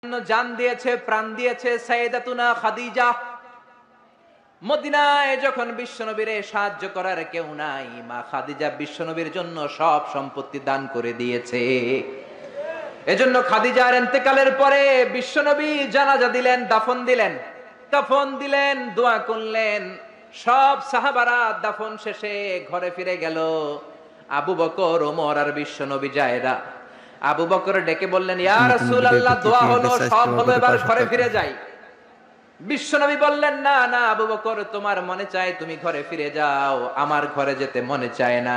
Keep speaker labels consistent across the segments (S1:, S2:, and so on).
S1: জান দিয়েছে, প্রাণ দিয়েছে সাইয়েদাতুনা খাদিজা। মদিনায় যখন বিশ্বনবীরে সাহায্য করার কেউ নাই, মা খাদিজা বিশ্বনবীর জন্য সব সম্পত্তি দান করে দিয়েছে। এজন্য খাদিজার ইন্তেকালের পরে বিশ্বনবী জানাজা দিলেন, দাফন দিলেন, দোয়া করলেন। সব সাহাবারা দাফন শেষে ঘরে ফিরে গেল। আবু বকর, ওমর আর বিশ্বনবী যায় না। আবু বকর ডেকে বললেন, ইয়া রাসূলুল্লাহ, দোয়া হলো, সব হলো, এবার ঘরে ফিরে যাই। বিশ্বনবী বললেন, না না আবু বকর, তোমার মনে চায় তুমি ঘরে ফিরে যাও, আমার ঘরে যেতে মনে চায় না।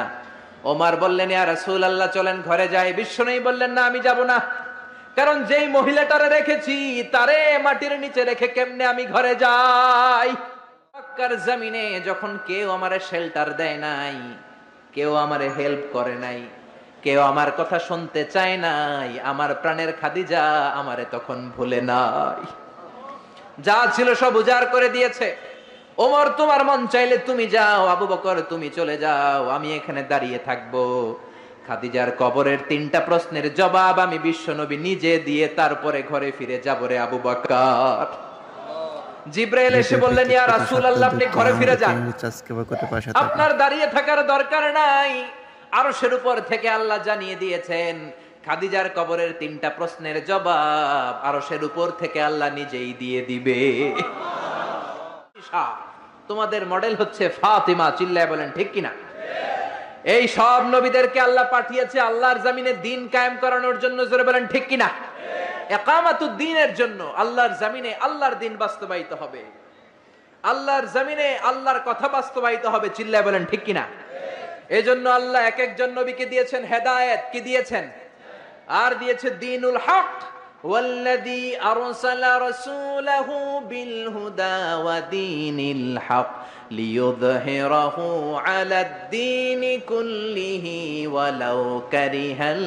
S1: ওমর বললেন, ইয়া রাসূলুল্লাহ, চলেন ঘরে যাই। বিশ্বনবী বললেন, না আমি যাব না, কারণ যেই মহিলাটারে রেখেছি তারে মাটির নিচে রেখে কেমনে আমি ঘরে যাই। মক্কার জমিনে যখন কেউ আমারে শেল্টার দেয় নাই, কেউ আমারে হেল্প করে নাই, কেউ আমার কথা শুনতে চায় নাই, আমার প্রাণের খাদিজা আমারে তখন ভুলে নাই। যা ছিল সব উজাড় করে দিয়েছে। ওমর, তোমার মন চাইলে তুমি যাও, আবু বকর তুমি চলে যাও, আমি এখানে দাঁড়িয়ে থাকবো। খাদিজার কবরের 3টা প্রশ্নের জবাব আমি বিশ্বনবী নিজে দিয়ে তারপরে ঘরে ফিরে যাব রে আবু বকর। জিব্রাইল এসে বললেন, ইয়া রাসূলুল্লাহ, আপনি ঘরে ফিরে যান, আপনার দাঁড়িয়ে থাকার দরকার নাই। আরশের উপর থেকে আল্লাহ জানিয়ে দিয়েছেন খাদিজার কবরের 3টা প্রশ্নের জবাব আরশের উপর থেকে আল্লাহ নিজেই দিয়ে দিবে। তোমাদের মডেল হচ্ছে ফাতিমা, চিল্লায় বলেন ঠিক কিনা? এই সব নবীদেরকে আল্লাহ পাঠিয়েছে আল্লাহর জমিনে দিন কায়েম করানোর জন্য, জোরে বলেন ঠিক কিনা? ইকামাতুদ দ্বীনের জন্য। আল্লাহর জমিনে আল্লাহর দিন বাস্তবায়িত হবে, আল্লাহর জমিনে আল্লাহর কথা বাস্তবায়িত হবে, চিল্লায় বলেন ঠিক কিনা? এজন্য আল্লাহ এক একজন নবীকে দিয়েছেন হেদায়েত, কি দিয়েছেন? আর দিয়েছে দ্বীনুল হক। ওয়াল্লাযী আরসালা রাসূলাহু বিল হুদা ওয়া দীনিল হক লিইয়ুযহিরাহু আলাদ দীনি কুল্লিহি ওয়ালাউ কারিহাল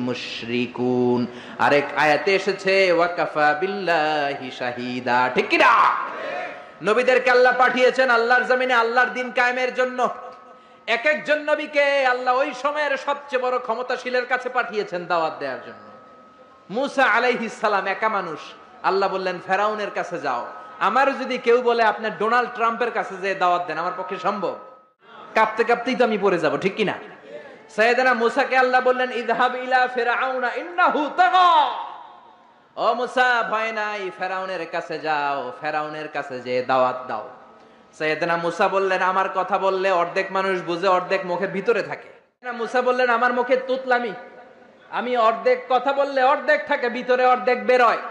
S1: মুশরিকুন। আরেক আয়াতে এসেছে ওয়া কাফা বিল্লাহি শাহীদা, ঠিক কি না? নবীদেরকে আল্লাহ পাঠিয়েছেন আল্লাহর জমিনে আল্লাহর দিন কায়েমের জন্য। এক একজন নবীকে আল্লাহ ওই সময়ের সবচেয়ে বড় ক্ষমতাশীলের কাছে পাঠিয়েছেন দাওয়াত দেওয়ার জন্য। মুসা আলাইহিস সালাম একা মানুষ, আল্লাহ বললেন ফেরাউনের কাছে যাও। আমার যদি কেউ বলে আপনি ডোনাল্ড ট্রাম্পের কাছে যে দাওয়াত দেন, আমার পক্ষে সম্ভব? কাঁপতে কাঁপতেই তো আমি পড়ে যাব, ঠিক কিনা? সাইয়েদনা মুসাকে আল্লাহ বললেন, ইযহাব ইলা ফিরআউনা ইন্নাহু তাগা। ও মুসা, ভয় নাই, ফেরাউনের কাছে যাও, ফেরাউনের কাছে যে দাওয়াত দাও। সাইয়েদনা মুসা বললেন, আমার কথা বললে অর্ধেক মানুষ বুঝে, অর্ধেক মুখের ভিতরে থাকে। মুসা বললেন, আমার মুখে তুতলামি, আমি অর্ধেক কথা বললে অর্ধেক থাকে ভিতরে, অর্ধেক বেরোয়।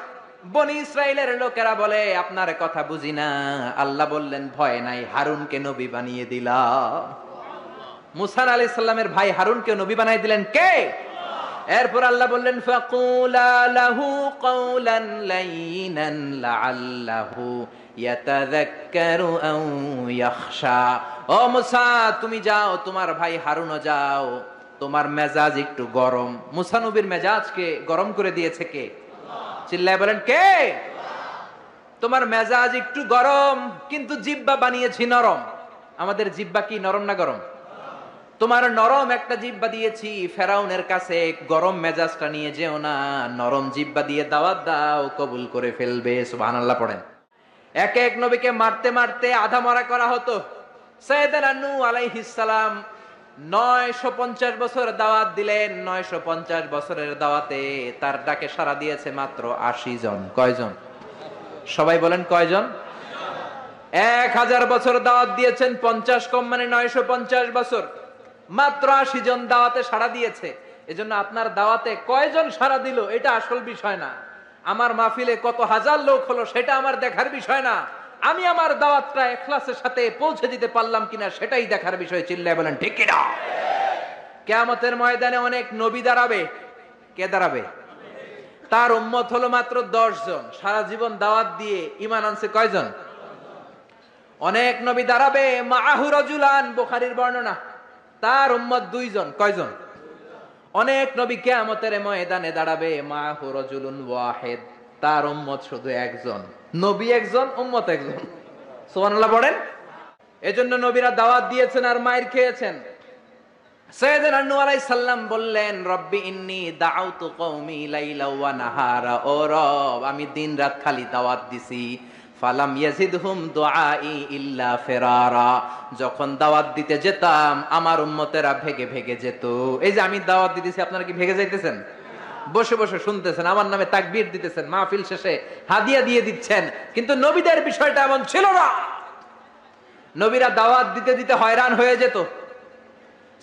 S1: বনি ইসরাইলের লোকেরা বলে আপনার কথা বুঝি না। আল্লাহ বললেন, ভয় নাই, হারুনকে নবী বানিয়ে দিলাম। মুসা আলাইহিস সালামের ভাই হারুনকে নবী বানিয়ে দিলেন কে? এরপর আল্লাহ বললেন, ফাকুলা লাহু কাওলান লাইনান লাআল্লাহু ইয়াতাযাক্কারু আও ইয়াখশা। ও মুসা, তুমি যাও, তোমার ভাই হারুনও যাও, তোমার মেজাজ একটু গরম। মুসা নবীর মেজাজকে গরম করে দিয়েছে কে? চিল্লায় বলেন কে? তোমার মেজাজ একটু গরম, কিন্তু জিহ্বা বানিয়েছি নরম। আমাদের জিহ্বা কি নরম না গরম? তোমার নরম একটা জিহ্বা দিয়েছি, ফেরাউনের কাছে গরম মেজাজটা নিয়ে যেও না, নরম জিহ্বা দিয়ে দাওয়াত দাও, কবুল করে ফেলবে। সুবহানাল্লাহ পড়েন। এক এক নবীকে মারতে মারতে আধা মরা করা হতো। সাইয়েদনা নূহ আলাইহিস সালাম 950 বছর দাওয়াত দিলেন। 950 বছরের দাওয়াতে তার ডাকে সাড়া দিয়েছে মাত্র 80 জন। কয়জন? সবাই বলেন কয়জন? 1000 বছর দাওয়াত দিয়েছেন, 50 কম মানে 950 বছর, মাত্র 80 জন দাওয়াতে সাড়া দিয়েছে। এজন্য আপনার দাওয়াতে কয়জন সাড়া দিল এটা আসল বিষয় না। আমার মাহফিলে কত হাজার লোক হলো সেটা আমার দেখার বিষয় না। আমি আমার দাওয়াতটা ইখলাসের সাথে পৌঁছে দিতে পারলাম কিনা সেটাই দেখার বিষয়। চিল্লায় বলেন ঠিক কিনা? কিয়ামতের ময়দানে অনেক নবী দাঁড়াবে। কে দাঁড়াবে? তার উম্মত হলো মাত্র 10 জন। সারা জীবন দাওয়াত দিয়ে ঈমান আনছে কয়জন? অনেক নবী দাঁড়াবে, মাআহু রাজুলান, বুখারীর বর্ণনা, তার উম্মত 2 জন। কয়জন? অনেক নবী কিয়ামতের ময়দানে দাঁড়াবে, মাআহু রাজুলুন ওয়াহিদ, তার উম্মত শুধু একজন। নবী একজন, উম্মত একজন। সুবহানাল্লাহ পড়েন। এজন্য নবীরা দাওয়াত দিয়েছেন আর মাইর খেয়েছেন। সাইয়েদনা নূহ আলাইহিস সালাম বললেন, রব্বি ইন্নী দাউতু কওমি লাইলা ওয়া নাহারা, ও রব আমি দিন রাত খালি দাওয়াত দিছি, ফালাম ইয়াজিদহুম দুআই ইল্লা ফিরারা, যখন দাওয়াত দিতে যেতাম আমার উম্মতেরা ভেগে ভেগে যেত। এই যে আমি দাওয়াত দিতেছি, আপনারা কি ভেগে যাইতেছেন? বসে বসে শুনতেছেন, আমার নামে তাকবীর দিতেছেন, মাহফিল শেষে হাদিয়া দিয়ে দিচ্ছেন, কিন্তু নবীদের বিষয়টা এমন ছিল না। নবীরা দাওয়াত দিতে দিতে হয়রান হয়ে যেত।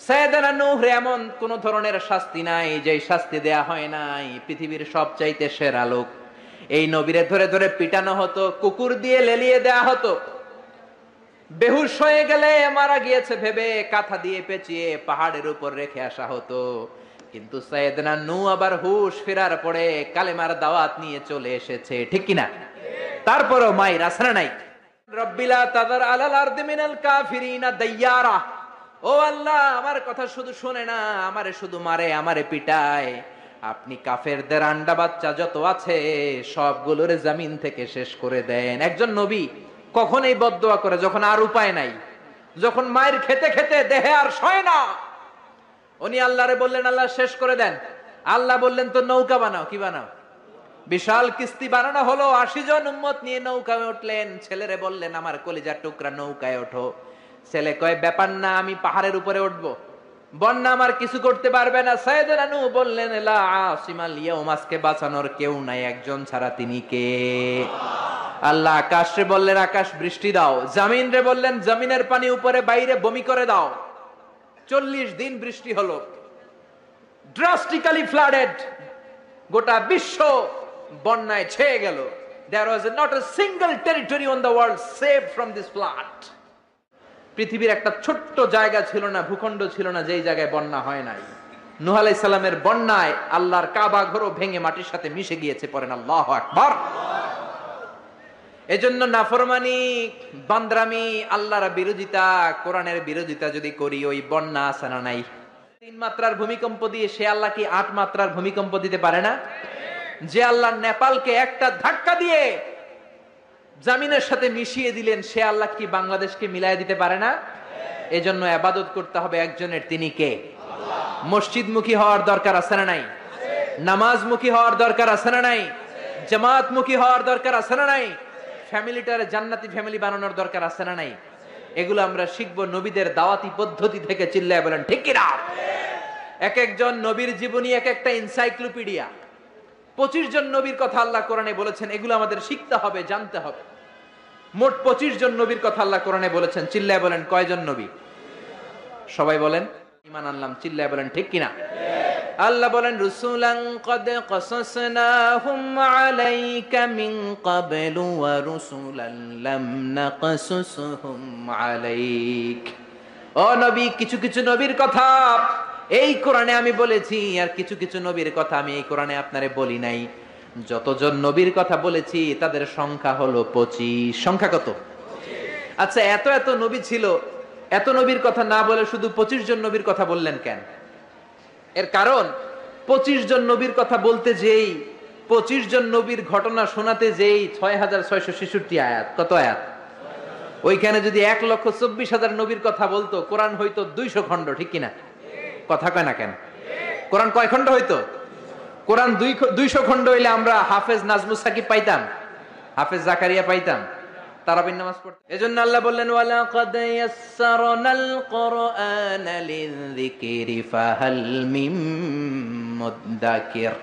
S1: সাইয়েদনা নূহ এমন কোন ধরনের শাস্তি নাই যে শাস্তি দেয়া হয় নাই। পৃথিবীর সবচাইতে সেরা লোক, এই নবীরে ধরে ধরে পিটানো হতো, কুকুর দিয়ে লেলিয়ে দেয়া হতো, বেহুশ হয়ে গেলে মারা গিয়েছে ভেবে কাঁথা দিয়ে পেঁচিয়ে পাহাড়ের উপর রেখে আসা হতো। কিন্তু সাইয়েদনা নূহ আবার হুশ ফেরার পরে কালেমার দাওয়াত নিয়ে চলে এসেছে, ঠিক কিনা? তারপরও মাই রাসনা নাই। রব্বিলা তাদার আলাল আরদি মিনাল কাফিরিনা দাইয়ারা, ও আল্লাহ আমার কথা শুধু শুনে না, আমারে শুধু মারে, আমারে পিটায়। আপনি কাফেরদের আন্ডা বাচ্চা যত আছে সবগুলোর জমিন থেকে শেষ করে দেন। একজন নবী কখন এই বদদোয়া করে? যখন আর উপায় নাই, যখন মায়ের খেতে খেতে দেহে আর সয় না। উনি আল্লাহরে বললেন, আল্লাহ শেষ করে দেন। আল্লাহ বললেন, তো নৌকা বানাও। কি বানাও? বিশাল কিস্তি বানানো হলো, 80 জন উম্মত নিয়ে নৌকায় উঠলেন। ছেলেরে বললেন, আমার কলিজার টুকরা নৌকায় ওঠো। ছেলে কয়, ব্যাপার না, আমি পাহাড়ের উপরে উঠবো, বন্যা আমার কিছু করতে পারবে না। সাইয়েদনা নূহ বললেন, লা আসিমাল ইয়াউম, আজকে বাঁচানোর কেউ নাই, একজন ছাড়া, তিনি কে? আল্লাহ আকাশে বললেন, আকাশ বৃষ্টি দাও। জমিন রে বললেন, জমিনের পানি উপরে বাইরে বমি করে দাও। 40 দিন বৃষ্টি হলো, ড্রাস্টিক্যালি ফ্লাডেড, গোটা বিশ্ব বন্যায় ছেয়ে গেল। There was not a single territory on the world saved from this flood. পৃথিবীর একটা ছোট্ট জায়গা ছিল না, ভূখণ্ড ছিল না যেই জায়গায় বন্যা হয় নাই। নূহ আলাইহিস সালামের বন্যায় আল্লাহর কাবা ঘরও ভেঙে মাটির সাথে মিশে গিয়েছে। পড়েন আল্লাহু আকবার। এজন্য নাফরমানি, বান্দরামি, আল্লাহর বিরোধিতা, কোরআনের বিরোধিতা যদি করি, ওই বন্যা আছে না নাই? 3 মাত্রার ভূমিকম্প দিয়ে সে আল্লাহ কি 8 মাত্রার ভূমিকম্প দিতে পারে না? যে আল্লাহ নেপালকে একটা ধাক্কা দিয়ে জমিনের সাথে মিশিয়ে দিলেন, সে আল্লাহ কি বাংলাদেশকে মিলায় দিতে পারে না? এজন্য ইবাদত করতে হবে একজনের, তিনি কে? মসজিদমুখী হওয়ার দরকার আছে না নাই? নামাজমুখী হওয়ার দরকার আছে না নাই? জামাতমুখী হওয়ার দরকার আছে না নাই? ফ্যামিলিটারে জান্নাতি ফ্যামিলি বানানোর দরকার আছে না নাই? এগুলো আমরা শিখবো নবীদের দাওয়াতি পদ্ধতি থেকে। চিল্লায় বলেন ঠিক কিনা? এক একজন নবীর জীবনী এক একটা এনসাইক্লোপিডিয়া। 25 জন নবীর কথা আল্লাহ কোরআনে বলেছেন, এগুলো আমাদের শিখতে হবে, জানতে হবে। মোট 25 জন নবীর কথা আল্লাহ কোরআনে বলেছেন। চিল্লায় বলেন কয়জন নবী? সবাই বলেন ঈমান আনলাম। চিল্লায় বলেন ঠিক কিনা? আল্লাহ বলেন, রুসুলান ক্বাদ ক্বাসাসনাহুম আলাইকা মিন ক্বাবলু ওয়া রুসুলান লাম নাকসুসহুম আলাইক। ও নবী, কিছু কিছু নবীর কথা এই কোরআনে আমি বলেছি, আর কিছু কিছু নবীর কথা আমি এই কোরআনে আপনারে বলি নাই। যতজন নবীর কথা বলেছি তাদের সংখ্যা হলো 25। সংখ্যা কত? আচ্ছা, এত এত নবী ছিল, এত নবীর কথা না বলে শুধু 25 জন নবীর কথা বললেন কেন? এর কারণ 25 জন নবীর কথা বলতে যেই, 25 জন নবীর ঘটনা শোনাতে যেই 6666 আয়াত। কত আয়াত? ওইখানে যদি 1,24,000 নবীর কথা বলতো, কোরআন হইতো 200 খণ্ড। ঠিক কিনা? কথা কয় না কেন? কোরআন কয় খণ্ড হইতো? কোরআন 200 খণ্ড হইলে আমরা হাফেজ নাজমুস সাকিব পাইতাম, হাফেজ জাকারিয়া পাইতাম, তারাবির নামাজ পড়তে। এজন্য আল্লাহ বললেন, ওয়ালাকাদ ইয়াসসারনাল কুরআনা লিযিকরি ফাহাল মিন মুদ্দাকির।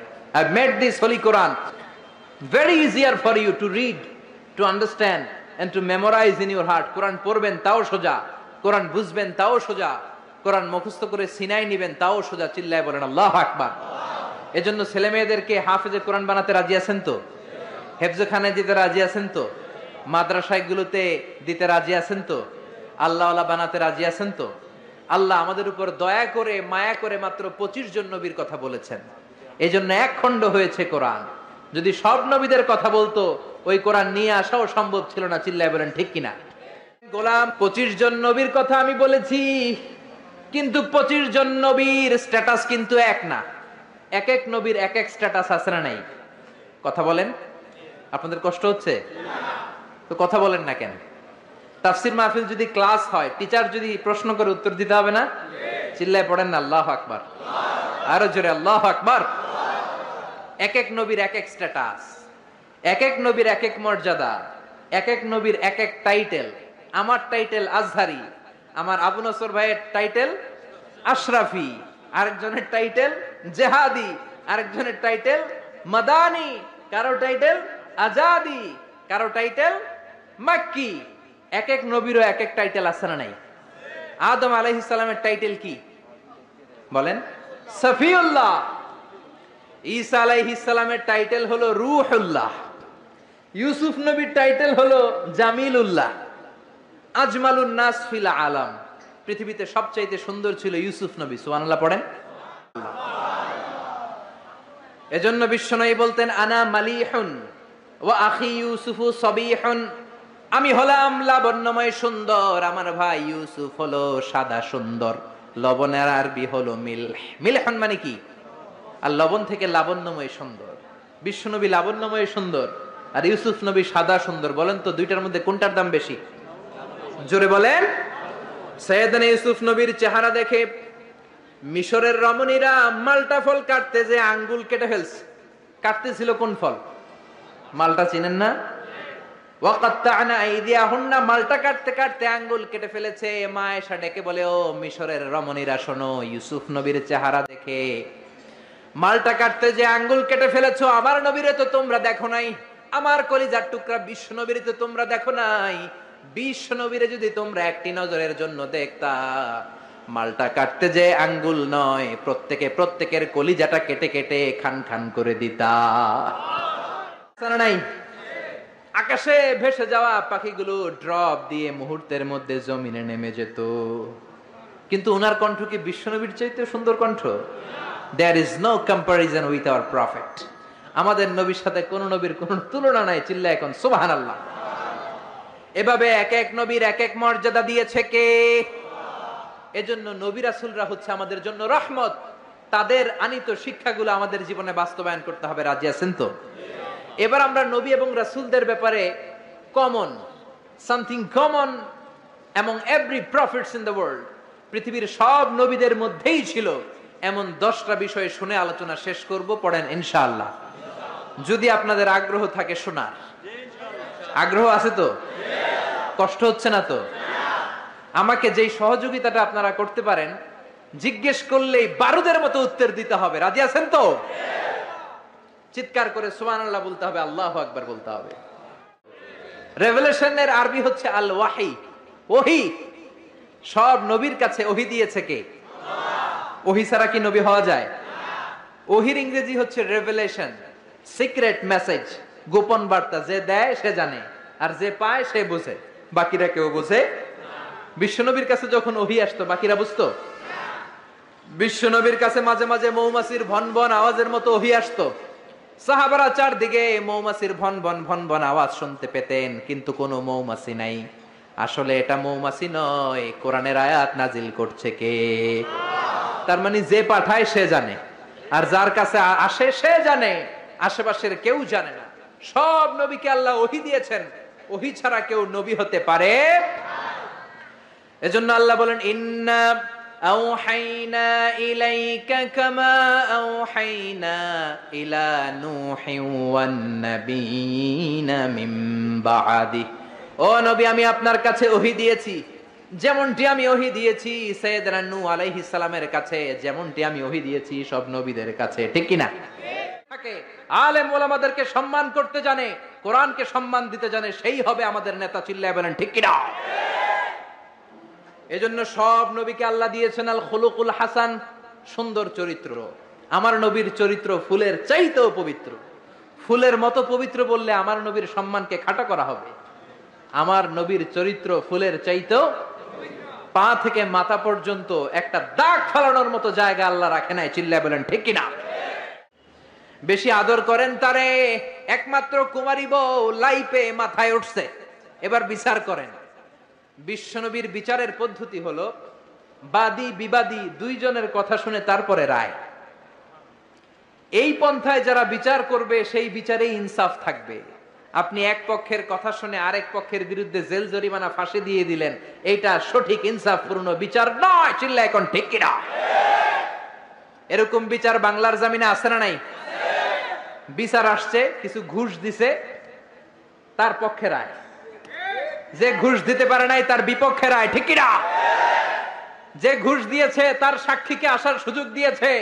S1: I made this holy Quran very easier for you to read, to understand and to memorize in your heart. কোরআন পড়বেন তাও সোজা, কোরআন বুঝবেন তাও সোজা, কোরআন মুখস্থ করে সিনায় নিবেন তাও সোজা। চিল্লায় বলেন আল্লাহু আকবার। এজন্য ছেলে মেয়েদেরকে হাফেজে কোরআন বানাতে রাজি আছেন তো? হেফজখানায় দিতে রাজি আছেন তো? মাদ্রাসাগুলোতে দিতে রাজি আছেন তো? আল্লাহওয়ালা বানাতে রাজি আছেন তো? আল্লাহ আমাদের উপর দয়া করে, মায়া করে মাত্র 25 জন নবীর কথা বলেছেন। এই জন্য 1 খণ্ড হয়েছে কোরআন। যদি সব নবীদের কথা বলতো, ওই কোরআন নিয়ে আসাও সম্ভব ছিল না। চিল্লায় বলেন ঠিক কিনা? গোলাম, 25 জন নবীর কথা আমি বলেছি, কিন্তু 25 জন নবীর স্ট্যাটাস কিন্তু এক না। এক এক নবীর এক এক স্ট্যাটাস আছে না নাই? কথা বলেন। আপনাদের কষ্ট হচ্ছে তো? কথা বলেন না কেন? তাফসীর মাহফিল যদি ক্লাস হয়, টিচার যদি প্রশ্ন করে উত্তর দিতে হবে না? চিল্লায় পড়েন না আল্লাহু আকবার, আরো জোরে আল্লাহু আকবার। এক এক নবীর এক এক স্ট্যাটাস, এক এক নবীর এক এক মর্যাদা, এক এক নবীর এক এক টাইটেল। আমার টাইটেল আজহারি, আমার আবু নসর ভাইয়ের টাইটেল আশরাফি, আরেকজনের টাইটেল জেহাদি, আরেকজনের টাইটেল মাদানি, কারো টাইটেল আজাদি, কারো টাইটেল মাক্কি। এক এক নবীরও এক এক টাইটেল আছে না নাই? আদম আলাইহিস সালামের টাইটেল কি বলেন? সফিউল্লাহ। ঈসা আলাইহিস সালামের টাইটেল হলো রূহুল্লাহ। ইউসুফ নবীর টাইটেল হলো জামিলুল্লাহ। আজমালুন নাস ফিল আলাম, পৃথিবীতে সবচাইতে সুন্দর ছিল ইউসুফ নবী। সুবহানাল্লাহ পড়েন। এজন্য বিশ্বনবী বলতেন আনা মালিহুন ওয়া আখি ইউসুফু সবিহুন, আমি হলাম লাবণ্যময় সুন্দর, আমার ভাই ইউসুফ হলো সাদা সুন্দর। লবণের আরবি হলো মিলহ। মিলহুন মানে কি? আর লবণ থেকে লাবণ্যময় সুন্দর। বিশ্বনবী লাবণ্যময় সুন্দর আর ইউসুফ নবী সাদা সুন্দর। বলেন তো দুইটার মধ্যে কোনটার দাম বেশি? জোরে বলেন। সাইয়েদনা ইউসুফ নবীর চেহারা দেখে মিশরের রমণীরা মালটা ফল কাটতে যে আঙ্গুল কেটে ফেলছে। কাটতেছিল কোন ফল? মালটা চিনেন না? ওয়াকাত্তা'না আইদিয়াহুন্না, মালটা কাটতে কাটতে আঙ্গুল কেটে ফেলেছে। মা এসে ডেকে বলে, ও মিশরের রমণীরা শোনো, ইউসুফ নবীর চেহারা দেখে মালটা কাটতে যে আঙ্গুল কেটে ফেলেছো, আমার নবীরে তো তোমরা দেখো নাই, আমার কলিজার টুকরা বিশ্ব নবীরে তো তোমরা দেখো নাই। বিশ্ব নবীরে যদি তোমরা একটি নজরের জন্য দেখতা, মালটা কাটতে যে আঙ্গুল নয়, প্রত্যেকের কলিজাটা কেটে কেটে খান খান করে দিতা। নাই আকাশে ভেসে যাওয়া পাখিগুলো ড্রপ দিয়ে মুহূর্তের মধ্যে জমিনে নেমে যেত। কিন্তু উনার কণ্ঠ কি বিশ্বনবীর চাইতে সুন্দর কণ্ঠ? There is no comparison with our prophet. আমাদের নবীর সাথে কোন নবীর কোন তুলনা নাই। চিল্লা এখন সুবহানাল্লাহ। এভাবে এক এক নবীর এক এক মর্যাদা দিয়েছে কে? এজন্য নবী রাসূলরা হচ্ছে আমাদের জন্য রহমত। তাদের আনিত শিক্ষাগুলো আমাদের জীবনে বাস্তবায়ন করতে হবে। রাজি আছেন তো? এবার আমরা নবী এবং রাসূলদের ব্যাপারে something common among every prophets in the world, পৃথিবীর সব নবীদের মধ্যেই ছিল এমন 10টা বিষয় শুনে আলোচনা শেষ করব। পড়েন ইনশাআল্লাহ, যদি আপনাদের আগ্রহ থাকে শোনার। আগ্রহ আছে তো? কষ্ট হচ্ছে না তো? আমাকে যেই সহযোগিতাটা আপনারা করতে পারেন, জিজ্ঞেস করলেই বারুদের মতো উত্তর দিতে হবে। রাজি আছেন তো? চিৎকার করে সুবহানাল্লাহ বলতে হবে, আল্লাহু আকবার বলতে হবে। রেভেলেশনের আরবি হচ্ছে আল ওয়াহি, ওহী। সব নবীর কাছে ওহী দিয়েছে কে? ওহী ছাড়া কি নবী হওয়া যায়? ওহীর ইংরেজি হচ্ছে রেভেলেশন, সিক্রেট মেসেজ, গোপন বার্তা। যে দেয় সে জানে, আর যে পায় সে বোঝে, বাকিরা কেউ বোঝে। বিশ্বনবীর কাছে যখন ওহী আসতো বাকিরা বুঝতো? বিশ্বনবীর কাছে মাঝে মাঝে মৌমাছির ভন ভন আওয়াজের মতো ওহী আসতো। সাহাবারা চারদিকে মৌমাছির ভন ভন ভন ভন আওয়াজ শুনতে পেতেন, কিন্তু কোনো মৌমাছি নাই। আসলে এটা মৌমাছি নয়, কোরআনের আয়াত নাজিল করছে কে? তার মানে যে পাঠায় সে জানে, আর যার কাছে আসে সে জানে, আশেপাশের কেউ জানে না। সব নবীকে আল্লাহ ওহী দিয়েছেন, ওহী ছাড়া কেউ নবী হতে পারে। এজন্য আল্লাহ বলেন, ইন্না আওহাইনা ইলাইকা কামা আওহাইনা ইলা নূহিন ওয়ান নাবিয়িনা মিন বাদি। ও নবী, আমি আপনার কাছে ওহী দিয়েছি যেমনটি আমি ওহী দিয়েছি সাইয়েদনা নূহ আলাইহিস সালামের কাছে, যেমনটি আমি ওহী দিয়েছি সব নবীদের কাছে। ঠিক কি না? থাকে আলেম ওলামাদেরকে সম্মান করতে জানে, কোরআনকে সম্মান দিতে জানে, সেই হবে আমাদের নেতা। চিল্লায় বলেন ঠিক কি না? এজন্য সব নবীকে আল্লাহ দিয়েছেন আল খুলুকুল হাসান, সুন্দর চরিত্র। আমার নবীর চরিত্র ফুলের চাইতেও পবিত্র। ফুলের মতো পবিত্র বললে আমার নবীর সম্মানকে খাটো করা হবে। আমার নবীর চরিত্র ফুলের চাইতেও, পা থেকে মাথা পর্যন্ত একটা দাগ ফেলানোর মতো জায়গা আল্লাহ রাখে নাই। চিল্লায় বলেন ঠিক কিনা? বেশি আদর করেন তারে। একমাত্র কুমারী বউ লাইপে মাথায় উঠছে, এবার বিচার করেন। বিশ্বনবীর বিচারের পদ্ধতি হলো বাদী বিবাদী দুইজনের কথা শুনে তারপরে রায়। এই পন্থায় যারা বিচার করবে সেই বিচারেই ইনসাফ থাকবে। আপনি এক পক্ষের কথা শুনে আরেক পক্ষের বিরুদ্ধে জেল জরিমানা ফাঁসি দিয়ে দিলেন, এইটা সঠিক ইনসাফপূর্ণ বিচার নয়। চিল্লা এখন ঠিক কিনা? এরকম বিচার বাংলার জমিনে আছে না নাই? বিচার আসছে, কিছু ঘুষ দিছে, তার পক্ষে রায়। যে ঘুষ দিতে পারে নাই তার বিপক্ষে রায়, ঠিক কিনা? যে ঘুষ দিয়েছে তার সাক্ষীকে আসার সুযোগ দিয়েছে,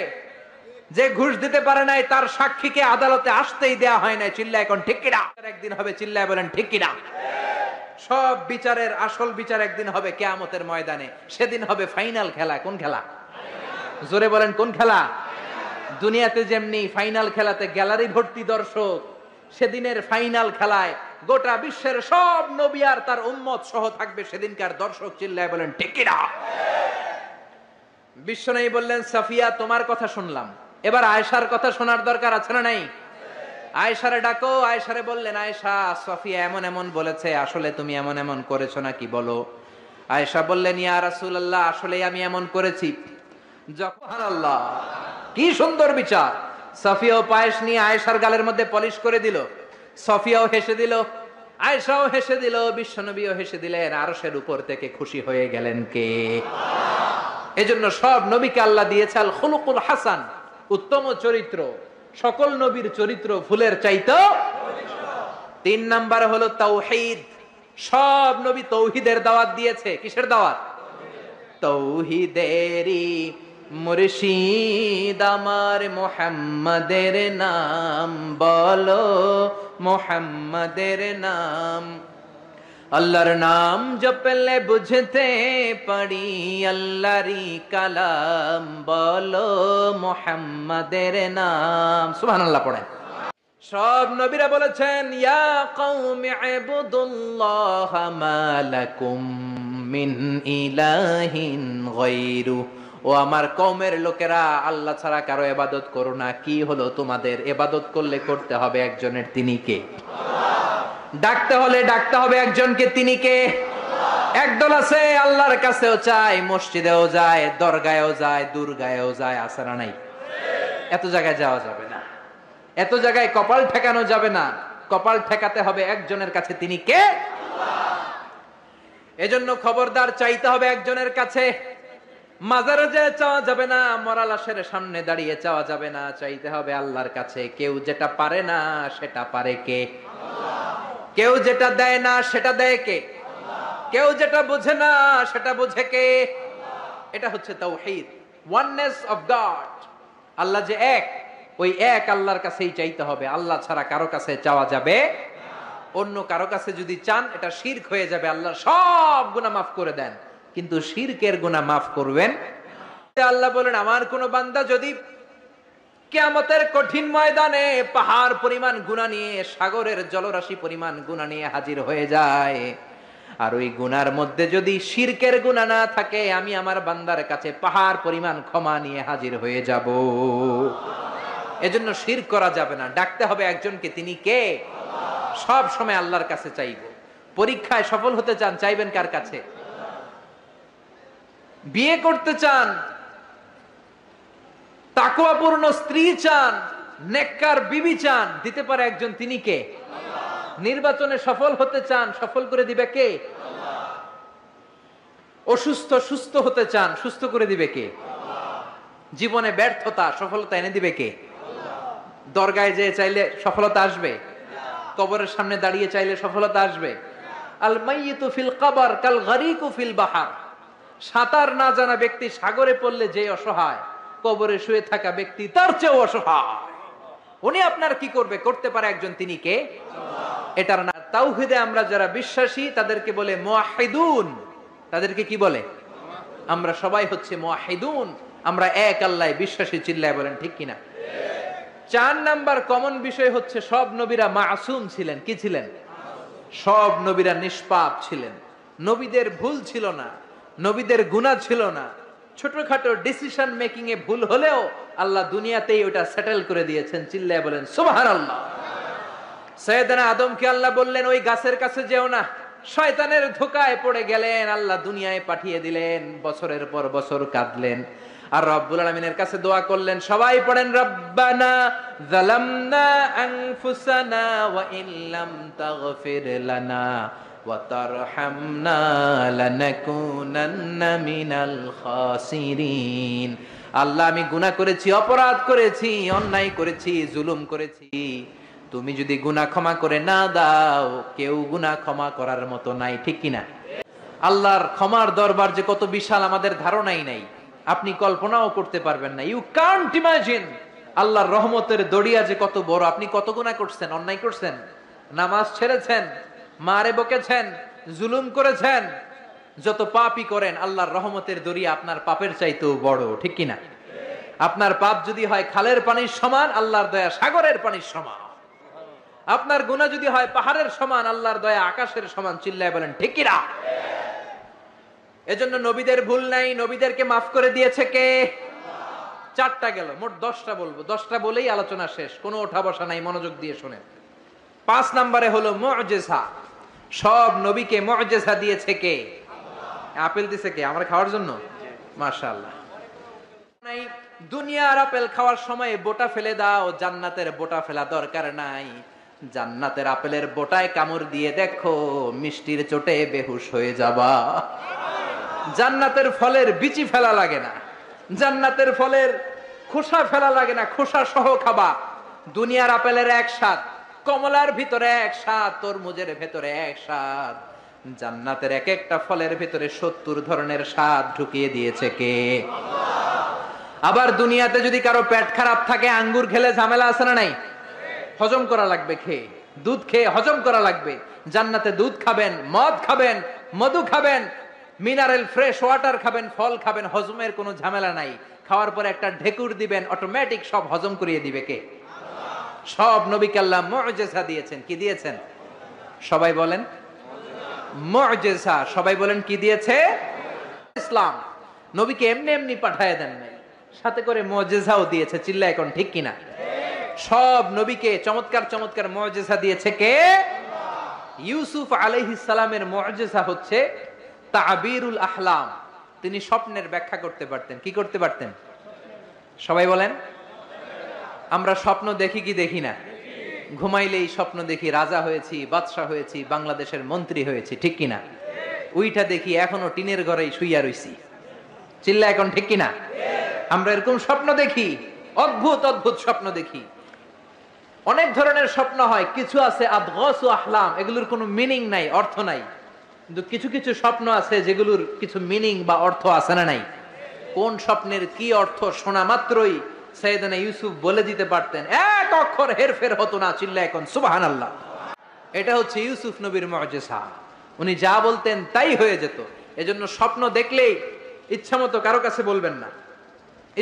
S1: যে ঘুষ দিতে পারে নাই তার সাক্ষীকে আদালতে আসতেই দেয়া হয় নাই। চিল্লা এখন ঠিক কিনা? একদিন হবে, চিল্লায় বলেন ঠিক কিনা? সব বিচারের আসল বিচার একদিন হবে কিয়ামতের ময়দানে। সেদিন হবে ফাইনাল খেলা। কোন খেলা? জোরে বলেন কোন খেলা? দুনিয়াতে যেমনি ফাইনাল খেলাতে গ্যালারি ভর্তি দর্শক, সেদিনের ফাইনাল খেলায় গোটা বিশ্বের সব নবী আর তার উম্মত সহ থাকবে সেদিনকার দর্শক। চিল্লায় বলেন ঠিক কিনা? বিশ্বনবী বললেন, সাফিয়া তোমার কথা শুনলাম, এবার আয়েশার কথা শোনার দরকার আছে না নাই? আয়েশারে ডাকো। আয়েশারে বললেন, আয়েশা, সাফিয়া এমন এমন বলেছে, আসলে তুমি এমন এমন করেছো নাকি বলো। আয়েশা বললেন, ইয়া রাসূলুল্লাহ, আসলে আমি এমন করেছি। সুবহানাল্লাহ, কি সুন্দর বিচার। সাফিয়াও পায়েস নিয়ে আয়েশার গালের মধ্যে পলিশ করে দিল, সাফিয়াও হেসে দিল, আয়েশাও হেসে দিল, বিশ্বনবীও হেসে দিলেন। আরশের উপর থেকে খুশি হয়ে গেলেন কে? এজন্য সব নবীকে আল্লাহ দিয়েছে আল খুলুকুল হাসান, উত্তম চরিত্র। সকল নবীর চরিত্র ফুলের চাইতো। 3 নাম্বার হলো তাওহীদ। সব নবী তৌহিদের দাওয়াত দিয়েছে। কিসের দাওয়াত? তৌহিদেরই মুর্শিদ আমার মুহাম্মাদের নাম বলো, মুহাম্মাদের নাম। আল্লাহর নাম জপলে বুঝতে পারি আল্লাহরই কালাম বলো, মুহাম্মাদের নাম। সুবহানাল্লাহ পড়েন। সব নবীরা বলেছেন, ইয়া কওমি ইবুদুল্লাহ মা লাকুম মিন ইলাহিন গায়রু। ও আমার কওমের লোকেরা, আল্লাহ ছাড়া কারো ইবাদত করো না। কি হলো তোমাদের? ইবাদত করলে করতে হবে একজনের, তিনি কে? ডাকতে হলে ডাকতে হবে একজনকে, তিনি কে? একদল আছে আল্লাহর কাছেও চায়, মসজিদেও যায়, দরগায়ও যায়, দুর্গায়ও যায়, আছে না নাই? এত জায়গায় যাওয়া যাবে না, এত জায়গায় কপাল ঠেকানো যাবে না। কপাল ঠেকাতে হবে একজনের কাছে, তিনি কে? এজন্য খবরদার, চাইতে হবে একজনের কাছে। মাজারে যেয়ে চাওয়া যাবে না, মরা লাশের সামনে দাঁড়িয়ে চাওয়া যাবে না, চাইতে হবে আল্লাহর কাছে। কেউ যেটা পারে না সেটা পারে কে? কেউ যেটা দেয় না সেটা দেয় কে? কেউ যেটা বুঝে না সেটা বুঝে কে? এটা হচ্ছে তাওহীদ, ওয়াননেস অফ গড। আল্লাহ যে এক, ওই এক আল্লাহর কাছেই চাইতে হবে। আল্লাহ ছাড়া কারো কাছে চাওয়া যাবে না। অন্য কারো কাছে যদি চান, এটা শিরক হয়ে যাবে। আল্লাহ সব গুনাহ মাফ করে দেন, কিন্তু শিরকের গুনাহ মাফ করবেন। আল্লাহ বলেন, আমার কোন বান্দা যদি কিয়ামতের কঠিন ময়দানে পাহাড় পরিমাণ গুনাহ নিয়ে, সাগরের জলরাশি পরিমাণ গুনাহ নিয়ে হাজির হয়ে যায়, আর ওই গুনার মধ্যে যদি শিরকের গুনাহ না থাকে, আমি আমার বান্দার কাছে পাহাড় পরিমাণ ক্ষমা নিয়ে হাজির হয়ে যাব। এজন্য শিরক করা যাবে না, ডাকতে হবে একজনকে, তিনি কে? সব সময় আল্লাহর কাছে চাইব। পরীক্ষায় সফল হতে চান, চাইবেন কার কাছে? বিয়ে করতে চান, তাকওয়াপূর্ণ স্ত্রী চান, নেককার বিবি চান, দিতে পারে একজন, তিনি কে? নির্বাচনে সফল হতে চান, সফল করে দিবে কে? অসুস্থ সুস্থ হতে চান, সুস্থ করে দিবে কে? জীবনে ব্যর্থতা, সফলতা এনে দিবে কে? দরগায় যেয়ে চাইলে সফলতা আসবে? কবরের সামনে দাঁড়িয়ে চাইলে সফলতা আসবে? আল মাইয়িতু ফিল কবর কাল গরিকু ফিল বাহর। সাঁতার না জানা ব্যক্তি সাগরে পড়লে যে অসহায়, কবরে শুয়ে থাকা ব্যক্তি তার চেয়েও অসহায়। উনি আপনার কি করবে? করতে পারে একজন, তিনি কে? এটার না তাওহীদে আমরা যারা বিশ্বাসী তাদেরকে বলে মুওয়াহিদুন। তাদেরকে কি বলে? আমরা সবাই হচ্ছে মুওয়াহিদুন, আমরা এক আল্লাহয় বিশ্বাসী। চিল্লায় বলেন ঠিক কিনা? 4 নাম্বার কমন বিষয় হচ্ছে, সব নবীরা মাসুম ছিলেন। কি ছিলেন? সব নবীরা নিষ্পাপ ছিলেন। নবীদের ভুল ছিল না, নবীদের গুনাহ ছিল না। ছোটখাটো ডিসিশন মেকিং এ ভুল হলেও আল্লাহ দুনিয়াতেই ওটা সেটেল করে দিয়েছেন। চিল্লায় বলেন সুবহানাল্লাহ। সাইয়েদনা আদমকে আল্লাহ বললেন, ওই গাছের কাছে যেও না। শয়তানের ধোকায় পড়ে গেলেন, আল্লাহ দুনিয়ায় পাঠিয়ে দিলেন। বছরের পর বছর কাঁদলেন। আর রব্বুল আলামিনের কাছে দোয়া করলেন, সবাই পড়েন, রব্বানা যালামনা আনফুসানা ওয়া ইল্লাম তাগফির লানা ওয়া তারহামনা লানাকুনান্না মিনাল খাসিরিন। আল্লাহ, আমি গুনাহ করেছি, অপরাধ করেছি, অন্যায় করেছি, জুলুম করেছি। তুমি যদি গুনাহ ক্ষমা করে না দাও, কেউ গুনাহ ক্ষমা করার মতো নাই, ঠিক কিনা? আল্লাহর ক্ষমার দরবার যে কত বিশাল আমাদের ধারণাই নাই, আপনি কল্পনাও করতে পারবেন না। ইউ কান্ট ইমাজিন আল্লাহর রহমতের দরিয়া যে কত বড়। আপনি কত গুনাহ করছেন, অন্যায় করছেন, নামাজ ছেড়েছেন, মারে বকেছেন, জুলুম করেছেন, যত পাপই করেন, আল্লাহর রহমতের দরিয়া আপনার পাপের চাইতেও বড়, ঠিক কিনা? আপনার পাপ যদি হয় খালের পানির সমান, আল্লাহর দয়া সাগরের পানির সমান। আপনার গুনাহ যদি হয় পাহাড়ের সমান, আল্লাহর দয়া আকাশের সমান। চিল্লায় বলেন ঠিক কিনা? এজন্য নবীদের ভুল নাই, নবীদেরকে মাফ করে দিয়েছে কে? চারটা গেল, মোট 10টা বলবো। 10টা বলেই আলোচনা শেষ, কোনো ওঠা বসা নাই, মনোযোগ দিয়ে শোনেন। 5 নম্বরে হলো মুজিজা। সব নবীকে মুজিজা দিয়েছে কে? আপেল দিছে কে? আমরা খাওয়ার জন্য? মাশাআল্লাহ। নাই দুনিয়ার আপেল খাওয়ার সময় বোটা ফেলে দাও, জান্নাতের বোটা ফেলা দরকার নাই। জান্নাতের আপেলের বোটায় কামড় দিয়ে দেখো, মিষ্টির চোটে বেহুশ হয়ে যাবা। জান্নাতের ফলের বিচি ফেলা লাগে না, জান্নাতের ফলের খোসা ফেলা লাগে না, খোসা সহ খাবা। দুনিয়ার আপেলের এক স্বাদ, কমলার ভিতরে এক স্বাদ, তরমুজের ভেতরে এক স্বাদ। জান্নাতের এক একটা ফলের ভিতরে 70 ধরনের স্বাদ ঢুকিয়ে দিয়েছে কে? আবার দুনিয়াতে যদি কারো পেট খারাপ থাকে, আঙ্গুর খেলে ঝামেলা আছে না নাই? হজম করা লাগবে খেয়ে, দুধ খেয়ে হজম করা লাগবে। জান্নাতে দুধ খাবেন, মদ খাবেন, মধু খাবেন, মিনারেল ফ্রেশ ওয়াটার খাবেন, ফল খাবেন, হজমের কোনো ঝামেলা নাই। খাওয়ার পরে একটা ঢেকুর দিবেন, অটোমেটিক সব হজম করিয়ে দিবে কে? সব নবীকে আল্লাহ মুজিজা দিয়েছেন। কি দিয়েছেন? সবাই বলেন মুজিজা। সবাই বলেন কি দিয়েছে? ইসলাম। নবীকে এমনি এমনি পাঠায় দেন নাই, সাথে করে মুজিজাও দিয়েছে। চিল্লা এখন ঠিক কিনা? সব নবীকে চমৎকার চমৎকার মুজিজা দিয়েছে কে? ইউসুফ আলাইহিস সালামের মুজিজা হচ্ছে তাবিরুল আহলাম। তিনি স্বপ্নের ব্যাখ্যা করতে পারতেন। কি করতে পারতেন? সবাই বলেন। আমরা স্বপ্ন দেখি কি দেখি না? ঘুমাইলেই স্বপ্ন দেখি রাজা হয়েছি, বাদশা হয়েছি, বাংলাদেশের মন্ত্রী হয়েছি, ঠিক কিনা? ওইটা দেখি এখনো টিনের ঘরেই শুইয়া রইছি। চিল্লা এখন ঠিক কিনা? আমরা এরকম স্বপ্ন দেখি, অদ্ভুত অদ্ভুত স্বপ্ন দেখি। অনেক ধরনের স্বপ্ন হয়, কিছু আছে আদগাসু আহলাম, এগুলোর কোনো মিনিং নাই, অর্থ নাই। কিন্তু কিছু কিছু স্বপ্ন আছে যেগুলোর কিছু মিনিং বা অর্থ আছে না নাই? কোন স্বপ্নের কি অর্থ শোনা মাত্রই সাইয়েদনা ইউসুফ বলে দিতে পারতেন, এক অক্ষর হেরফের হতো না। চিল্লা এখন সুবহানাল্লাহ। এটা হচ্ছে ইউসুফ নবীর মুজিজা। উনি যা বলতেন তাই হয়ে যেত। এজন্য স্বপ্ন দেখলেই ইচ্ছামতো কারো কাছে বলবেন না,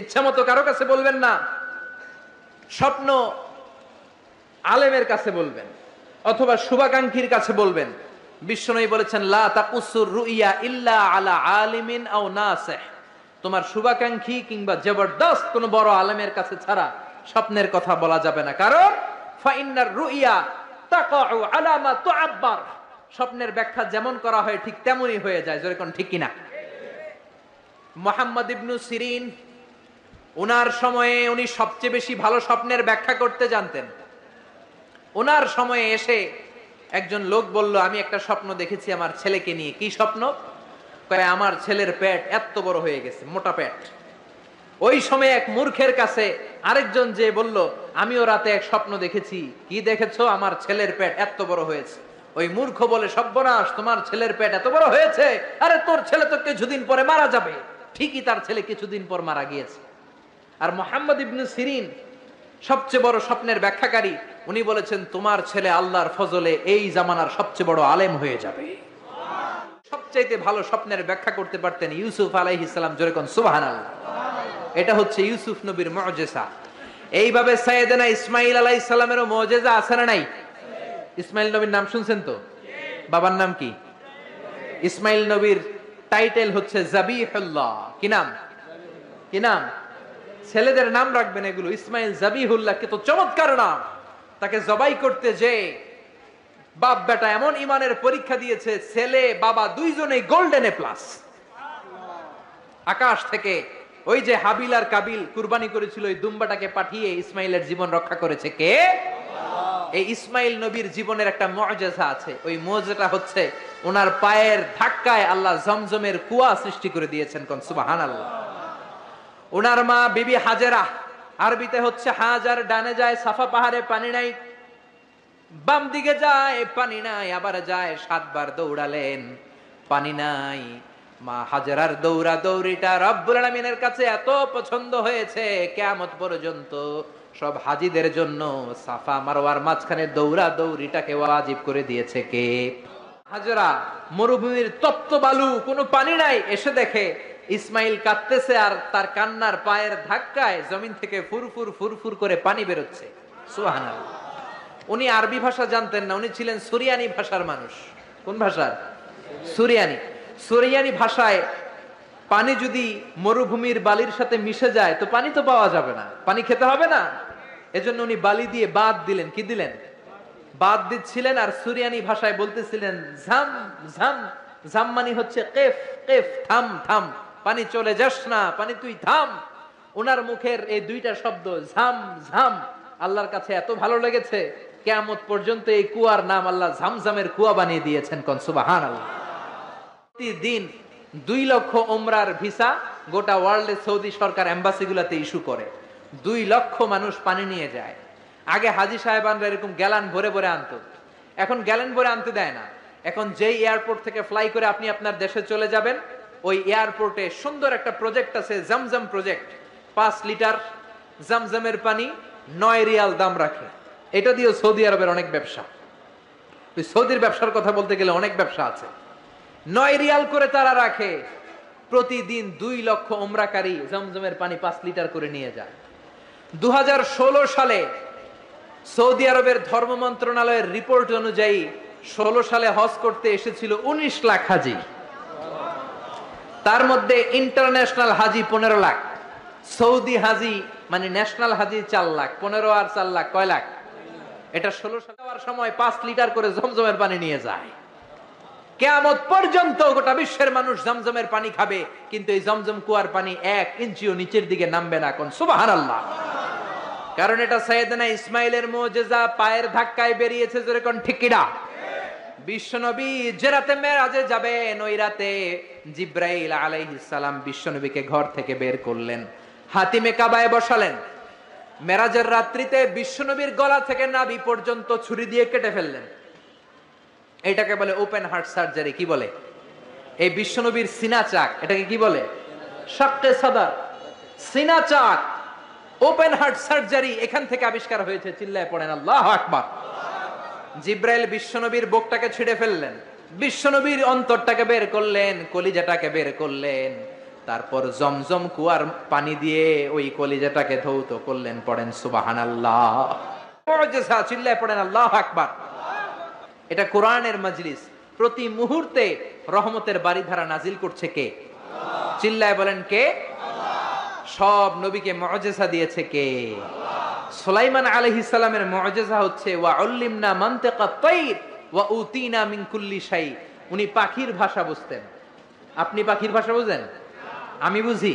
S1: ইচ্ছামতো কারো কাছে বলবেন না। স্বপ্ন আলেমের কাছে বলবেন অথবা শুভাকাঙ্ক্ষীর কাছে বলবেন। বিশ্বনবী বলেছেন, লা তাকুসুর রুইয়া ইল্লা আলা আলিমিন আও নাসিহ। তোমার শুভাকাঙ্ক্ষী কিংবা জবরদস্ত কোন বড় আলেমের কাছে ছাড়া স্বপ্নের কথা বলা যাবে না। কারণ ফাইন্নার রুইয়া তাকাউ আলা মা তুআব্বার। স্বপ্নের ব্যাখ্যা যেমন করা হয় ঠিক তেমনই হয়ে যায়। জোরে কোন ঠিক কিনা? মুহাম্মদ ইবনে সিরিন, ওনার সময়ে উনি সবচেয়ে বেশি ভালো স্বপ্নের ব্যাখ্যা করতে জানতেন। ওনার সময়ে এসে একজন লোক বলল, আমি একটা স্বপ্ন দেখেছি আমার ছেলেকে নিয়ে। কি স্বপ্ন? কয় আমার ছেলের পেট এত বড় হয়ে গেছে, মোটা পেট। ওই সময় এক মূর্খের কাছে আরেকজন যে বলল, আমিও রাতে এক স্বপ্ন দেখেছি। কি দেখেছো? আমার ছেলের পেট এত বড় হয়েছে। ওই মূর্খ বলে, সর্বনাশ, তোমার ছেলের পেট এত বড় হয়েছে? আরে তোর ছেলে তো কিছুদিন পরে মারা যাবে। ঠিকই তার ছেলে কিছুদিন পর মারা গিয়েছে। আর মুহাম্মদ ইবনে সিরিন সবচেয়ে বড় স্বপ্নের ব্যাখ্যাকারী, উনি বলেছেন তোমার ছেলে আল্লাহর ফজলে এই জামানার সবচেয়ে বড় আলেম হয়ে যাবে। সবচাইতে ভালো স্বপ্নের ব্যাখ্যা করতে পারতেন ইউসুফ আলাইহিস সালাম। জোরে কোন সুবহানাল্লাহ। এটা হচ্ছে ইউসুফ নবীর মুজিজা। এইভাবে সাইয়েদনা ইসমাঈল আলাইহিস সালামেরও মুজিজা আছে না নাই? ইসমাঈল নবীর নাম শুনছেন তো? বাবার নাম কি? ইসমাঈল নবীর টাইটেল হচ্ছে জাবিহুল্লাহ। কি নাম? কি নাম? ছেলেদের নাম রাখবেন এগুলো। ইসমাঈল জাবিহুল্লাহ, কি তো চমৎকার নাম। তাকে জবাই করতে যে বাপ বেটা এমন ইমানের পরীক্ষা দিয়েছে, ছেলে বাবা দুইজনেই গোল্ডেন এ প্লাস। আকাশ থেকে ওই যে হাবিল আর কাবিল কুরবানি করেছিল, ওই দুম্বাটাকে পাঠিয়ে ইসমাইলের জীবন রক্ষা করেছে কে? এই ইসমাইল নবীর জীবনের একটা মুআজিজা আছে। ওই মুআজিজাটা হচ্ছে ওনার পায়ের ধাক্কায় আল্লাহ জমজমের কুয়া সৃষ্টি করে দিয়েছেন। কোন সুবহানাল্লাহ। ওনার মা বিবি হাজেরা, আরবিতে হচ্ছে হাজার, ডানে যায় সাফা পাহাড়ে পানি নাই, বাম দিকে যায় পানি নাই, আবার যায় 7 বার দৌড়ালেন পানি নাই। মা হাজেরার দৌড়া দৌড়িটা রব্বুল আলামিনের কাছে এত পছন্দ হয়েছে, কিয়ামত পর্যন্ত সব হাজীদের জন্য সাফা মারওয়ার মাঝখানে দৌড়া দৌড়িটাকে ওয়াজিব করে দিয়েছে কে? হাজেরা মরুভূমির তপ্ত বালু, কোনো পানি নাই, এসে দেখে ইসমাইল কাঁদতেছে আর তার কান্নার পায়ের ধাক্কায় জমিন থেকে ফুরফুর ফুরফুর করে পানি বেরোচ্ছে। সুবহানাল্লাহ। উনি আরবি ভাষা জানতেন না, উনি ছিলেন সুরিয়ানি ভাষার মানুষ। কোন ভাষার? সুরিয়ানি। সুরিয়ানি ভাষায় পানি যদি মরুভূমির বালির সাথে মিশে যায় তো পানি তো পাওয়া যাবে না, পানি খেতে হবে না। এজন্য উনি বালি দিয়ে বাদ দিলেন। কি দিলেন? বাদ দিচ্ছিলেন, আর সুরিয়ানি ভাষায় বলতেছিলেন ঝাম ঝাম। ঝাম মানে হচ্ছে কেফ কেফ, থাম থাম, পানি চলে যাস না, পানি তুই থাম। ওনার মুখের এই দুইটা শব্দ ঝাম ঝাম আল্লাহর কাছে এত ভালো লেগেছে, কিয়ামত পর্যন্ত এই কুয়ার নাম আল্লাহ ঝামঝামের কুয়া বানিয়ে দিয়েছেন। কোন সুবহানাল্লাহ। প্রতিদিন 2 লক্ষ উমরার ভিসা গোটা ওয়ার্ল্ডে সৌদি সরকার এম্বাসিগুলোতে ইস্যু করে। 2 লক্ষ মানুষ পানি নিয়ে যায়। আগে হাজী সাহেবানরা এরকম গ্যালান ভরে ভরে আনতো, এখন গ্যালান ভরে আনতে দেয় না। এখন যেই এয়ারপোর্ট থেকে ফ্লাই করে আপনি আপনার দেশে চলে যাবেন, ওই এয়ারপোর্টে সুন্দর একটা প্রজেক্ট আছে, জমজম প্রজেক্ট। 5 লিটার জমজমের পানি 9 রিয়াল দাম রাখে। এটা দিয়ে সৌদি আরবের অনেক ব্যবসা। ওই সৌদির ব্যবসার কথা বলতে গেলে অনেক ব্যবসা আছে। 9 রিয়াল করে তারা রাখে। প্রতিদিন 2 লক্ষ উমরাকারী জমজমের পানি 5 লিটার করে নিয়ে যায়। 2016 সালে সৌদি আরবের ধর্ম মন্ত্রণালয়ের রিপোর্ট অনুযায়ী 16 সালে হজ করতে এসেছিল 19 লাখ হাজি। তার মধ্যে ইন্টারন্যাশনাল হাজি 15 লাখ, সৌদি হাজি মানে ন্যাশনাল হাজি 4 লাখ। 15 আর 4 লাখ কয় লাখ? এটা 16 সালে হওয়ার সময় 5 লিটার করে জমজমের পানি নিয়ে যায়। কিয়ামত পর্যন্ত গোটা বিশ্বের মানুষ জমজমের পানি খাবে, কিন্তু এই জমজম কুয়ার পানি 1 ইঞ্চিও নিচের দিকে নামবে না। কোন সুবহানাল্লাহ। কারণ এটা সাইয়েদনা ইসমাইলের মুজিজা, পায়ের ধাক্কায় বেরিয়েছে। জোরে কোন ঠিক কিনা? বিশ্বনবী যে রাতে মেরাজে যাবেন, ওই রাতে জিব্রাইল আলাইহিস সালাম বিশ্বনবীকে ঘর থেকে বের করলেন, হাতিমে কাবায় বসালেন। মেরাজের রাত্রিতে বিশ্বনবীর গলা থেকে নাভি পর্যন্ত ছুরি দিয়ে কেটে ফেললেন। এটাকে বলে ওপেন হার্ট সার্জারি। কি বলে? এই বিশ্বনবীর সিনা চাক, এটাকে কি বলে? শাক্কে সাদার, সিনা চাক, ওপেন হার্ট সার্জারি এখান থেকে আবিষ্কার হয়েছে। চিল্লায় পড়েন আল্লাহু আকবার। জিব্রাইল বিশ্বনবীর বুকটাকে ছিঁড়ে ফেললেন, বিশ্বনবীর অন্তরটাকে বের করলেন, কলিজাটাকে বের করলেন, তারপর জমজম কুয়ার পানি দিয়ে ওই কলিজাটাকে ধৌত করলেন। পড়েন সুবহানাল্লাহ। মুজিজা। চিল্লায় পড়েন আল্লাহু আকবার। এটা কোরআনের মজলিস। প্রতি মুহূর্তে রহমতের বারিধারা নাজিল করছে কে? চিল্লায় বলেন কে? সব নবীকে মুজিজা দিয়েছে কে? সুলাইমান আলাইহিস সালামের মুজিজা হচ্ছে ওয়া উল্লিমনা মানতিকাত তাইর ওয়া উতিনা মিন কুল্লি শাই। উনি পাখির ভাষা বুঝতেন। আপনি পাখির ভাষা বুঝেন? আমি বুঝি?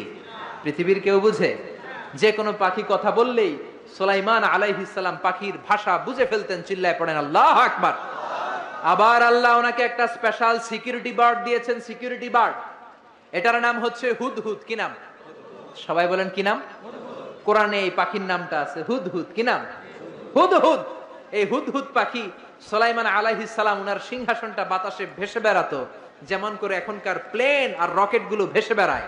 S1: পৃথিবীর কেউ বুঝে? যে কোনো পাখি কথা বললেই সুলাইমান আলাইহিস সালাম পাখির ভাষা বুঝে ফেলতেন। চিল্লায় পড়েন আল্লাহু আকবার। আবার আল্লাহ ওনাকে একটা স্পেশাল সিকিউরিটি বার্ড দিয়েছেন, সিকিউরিটি বার্ড। এটার নাম হচ্ছে হুদহুদ। কি নাম? সবাই বলেন কি নাম? কোরআনে এই পাখির নামটা আছে হুদহুদ। কি নাম? হুদহুদ। এই হুদহুদ পাখি সুলাইমান আলাইহিস সালাম ওনার সিংহাসনটা বাতাসে ভেসে বেড়াতো, যেমন করে এখনকার প্লেন আর রকেট গুলো ভেসে বেড়ায়।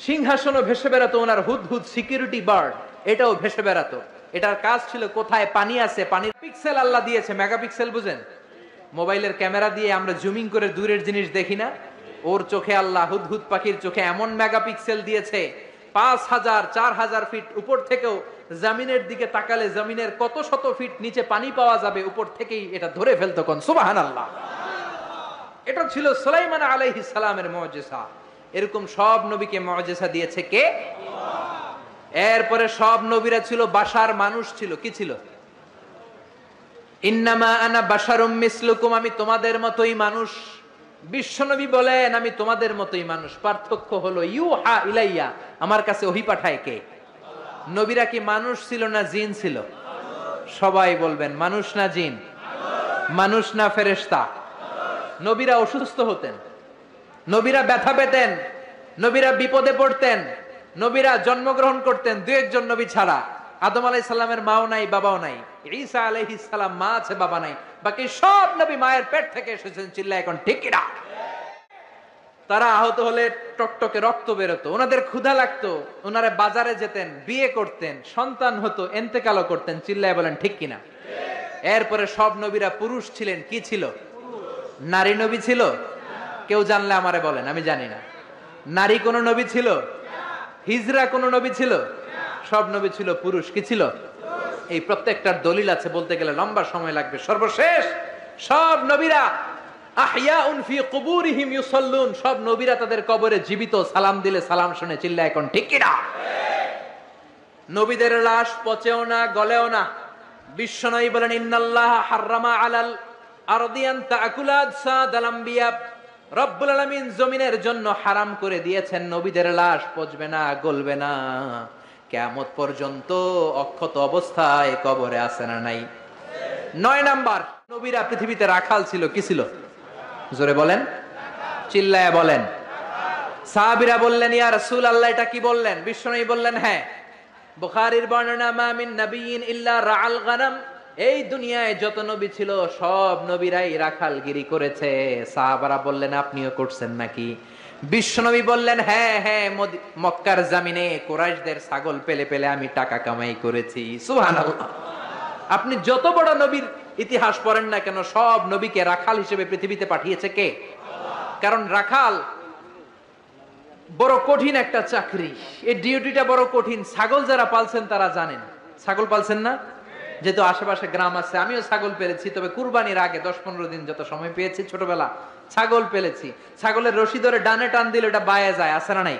S1: সিংহাসনও ভেসে বেড়াতো ওনার হুদহুদ সিকিউরিটি বার্ড, এটাও ভেসে বেড়াতো। এটার কাজ ছিল কোথায় পানি আছে, পানির পিক্সেল আল্লাহ দিয়েছে। মেগাপিক্সেল বুঝেন? মোবাইলের ক্যামেরা দিয়ে আমরা জুমিং করে দূরের জিনিস দেখি না? ওর চোখে আল্লাহ হুদহুদ পাখির চোখে এমন মেগাপিক্সেল দিয়েছে, 5000 4000 ফিট উপর থেকেও জমিনের দিকে তাকালে জমিনের কত শত ফিট নিচে পানি পাওয়া যাবে, উপর থেকেই এটা ধরে ফেলতো। কোন সুবহানাল্লাহ। এটা ছিল সুলাইমান আলাইহিস সালামের মুজিজা। এরকম সব নবীকে মুজিজা দিয়েছে কে? এরপরে সব নবীরা ছিল বাশার, মানুষ ছিল। কি ছিল? ইন্নামা আনা বাশারুম মিসলুকুম, আমি তোমাদের মতোই মানুষ। বিশ্বনবী বলেন আমি তোমাদের মতোই মানুষ, পার্থক্য হলো ইউহা ইলাইয়া, আমার কাছে ওহী পাঠায় কে? নবীরা কি মানুষ ছিল না জিন ছিল? সবাই বলবেন মানুষ না জিন? মানুষ না ফেরেশতা? নবীরা অসুস্থ হতেন, নবীরা ব্যথা পেতেন, নবীরা বিপদে পড়তেন, নবীরা জন্মগ্রহণ করতেন দু একজন নবী ছাড়া। আদম আলাইহিস সালামের মাও নাই, বাবাও নাই। ঈসা আলাইহিস সালাম মা আছে, বাবা নাই। বাকি সব নবী মায়ের পেট থেকে এসেছেন। চিল্লায় এখন ঠিক কিনা? তারা আহত হলে টকটকে রক্ত বেরোতো, ওনাদের ক্ষুধা লাগতো, ওনারা বাজারে যেতেন, বিয়ে করতেন, সন্তান হতো, এন্তেকালও করতেন। চিল্লায় বলেন ঠিক কিনা? এরপরে সব নবীরা পুরুষ ছিলেন। কি ছিল? নারী নবী ছিল? কেউ জানলে আমারে বলেন, আমি জানি না। নারী কোন নবী ছিল? হিজরা কোন নবী ছিল? সব নবী ছিল পুরুষ। কি ছিল? এই প্রত্যেকটার দলিল আছে, বলতে গেলে লম্বা সময় লাগবে। সর্বশেষ সব নবীরা আহইয়াউন ফি কুবুরিহিম ইউসাল্লুন, সব নবীরা তাদের কবরে জীবিত, সালাম দিলে সালাম শুনে। চিল্লায় এখন ঠিক কিনা? নবীদের লাশ পচেও না, গলেও না। বিশ্বনবী বলেন ইন্নাল্লাহ হাররামা আলাল আরদি আন তাকুলা আজসাদাল আমবিয়া, রব্বুল আলামিন জমিনের জন্য হারাম করে দিয়েছেন নবীদের লাশ পচবে না, গলবে না, কিয়ামত পর্যন্ত অক্ষত অবস্থায় কবরে আছে না নাই? 9 নাম্বার, নবীরা পৃথিবীতে রাখাল ছিল। কি ছিল? জোরে বলেন, চিল্লায়া বলেন। সাহাবীরা বললেন ইয়া রাসূলুল্লাহ এটা কি বললেন? বিশ্বনবী বললেন হ্যাঁ, বুখারীর বর্ণনা মা মিন নাবিয়্যিন ইল্লা রাআল গানাম, এই দুনিয়ায় যত নবী ছিল সব নবীরাই রাখালগিরি করেছে। সাহাবারা বললেন আপনিও করছেন নাকি? বিশ্বনবী বললেন হ্যাঁ হ্যাঁ, মক্কার জমিনে কুরাইশদের ছাগল পেলে পেলে আমি টাকা কামাই করেছি। সুবহানাল্লাহ। আপনি যত বড় নবীর ইতিহাস পড়েন না কেন, সব নবীকে রাখাল হিসেবে পৃথিবীতে পাঠিয়েছে কে? কারণ রাখাল বড় কঠিন একটা চাকরি, এই ডিউটিটা বড় কঠিন। ছাগল যারা পালছেন তারা জানেন। ছাগল পালছেন না? যেহেতু আশেপাশে গ্রাম আছে, আমিও ছাগল পেলেছি, তবে কুরবানির আগে 10-15 দিন যত সময় পেয়েছি ছোটবেলা ছাগল পেলেছি। ছাগলের রশি ধরে ডানে টান দিলে ওটা বায়ে যায়, আছে না নাই?